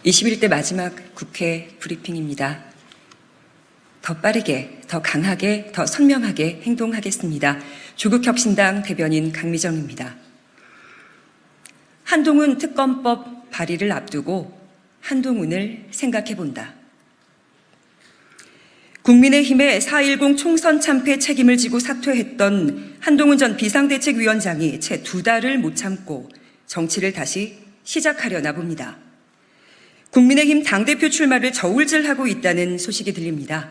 21대 마지막 국회 브리핑입니다. 더 빠르게, 더 강하게, 더 선명하게 행동하겠습니다. 조국혁신당 대변인 강미정입니다. 한동훈 특검법 발의를 앞두고 한동훈을 생각해본다. 국민의힘의 4.10 총선 참패 책임을 지고 사퇴했던 한동훈 전 비상대책위원장이 채 2달을 못 참고 정치를 다시 시작하려나 봅니다. 국민의힘 당대표 출마를 저울질하고 있다는 소식이 들립니다.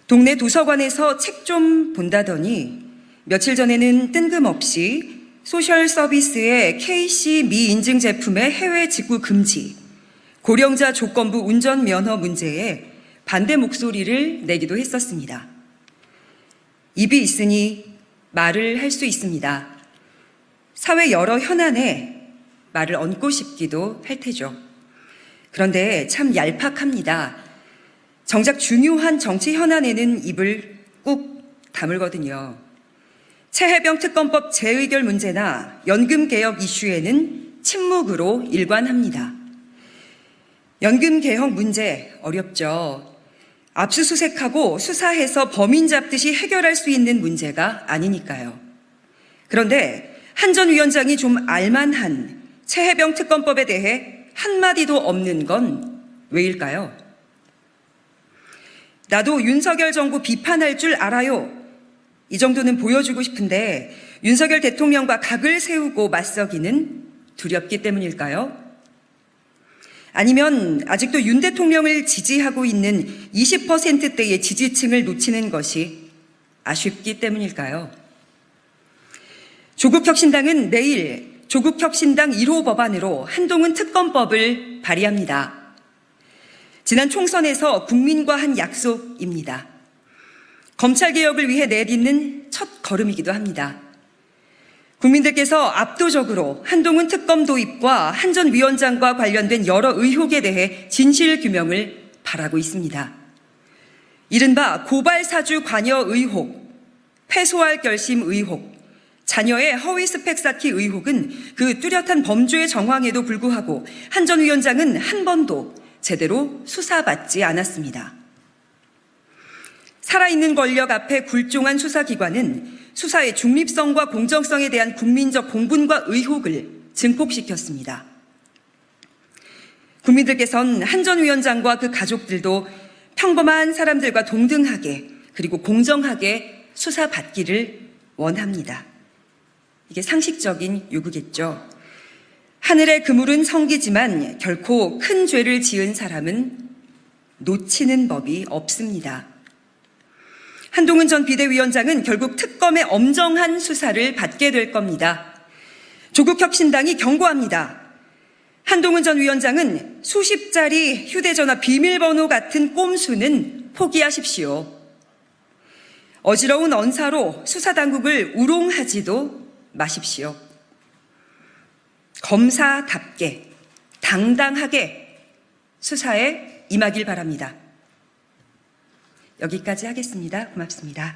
동네 도서관에서 책 좀 본다더니 며칠 전에는 뜬금없이 소셜 서비스의 KC 미인증 제품의 해외 직구 금지, 고령자 조건부 운전면허 문제에 반대 목소리를 내기도 했었습니다. 입이 있으니 말을 할 수 있습니다. 사회 여러 현안에 말을 얹고 싶기도 할 테죠. 그런데 참 얄팍합니다. 정작 중요한 정치 현안에는 입을 꾹 다물거든요. 최혜병 특검법 재의결 문제나 연금개혁 이슈에는 침묵으로 일관합니다. 연금개혁 문제 어렵죠. 압수수색하고 수사해서 범인 잡듯이 해결할 수 있는 문제가 아니니까요. 그런데 한 전 위원장이 좀 알만한 최혜병 특검법에 대해 한마디도 없는 건 왜일까요? 나도 윤석열 정부 비판할 줄 알아요. 이 정도는 보여주고 싶은데 윤석열 대통령과 각을 세우고 맞서기는 두렵기 때문일까요? 아니면 아직도 윤 대통령을 지지하고 있는 20%대의 지지층을 놓치는 것이 아쉽기 때문일까요? 조국혁신당은 내일 조국혁신당 1호 법안으로 한동훈 특검법을 발의합니다. 지난 총선에서 국민과 한 약속입니다. 검찰개혁을 위해 내딛는 첫 걸음이기도 합니다. 국민들께서 압도적으로 한동훈 특검 도입과 한 전 위원장과 관련된 여러 의혹에 대해 진실규명을 바라고 있습니다. 이른바 고발사주 관여 의혹, 패소할 결심 의혹, 자녀의 허위 스펙 쌓기 의혹은 그 뚜렷한 범죄의 정황에도 불구하고 한 전 위원장은 한 번도 제대로 수사받지 않았습니다. 살아있는 권력 앞에 굴종한 수사기관은 수사의 중립성과 공정성에 대한 국민적 공분과 의혹을 증폭시켰습니다. 국민들께서는 한 전 위원장과 그 가족들도 평범한 사람들과 동등하게 그리고 공정하게 수사받기를 원합니다. 이게 상식적인 요구겠죠. 하늘의 그물은 성기지만 결코 큰 죄를 지은 사람은 놓치는 법이 없습니다. 한동훈 전 비대위원장은 결국 특검의 엄정한 수사를 받게 될 겁니다. 조국혁신당이 경고합니다. 한동훈 전 위원장은 수십 자리 휴대전화 비밀번호 같은 꼼수는 포기하십시오. 어지러운 언사로 수사당국을 우롱하지도 마십시오. 검사답게 당당하게 수사에 임하길 바랍니다. 여기까지 하겠습니다. 고맙습니다.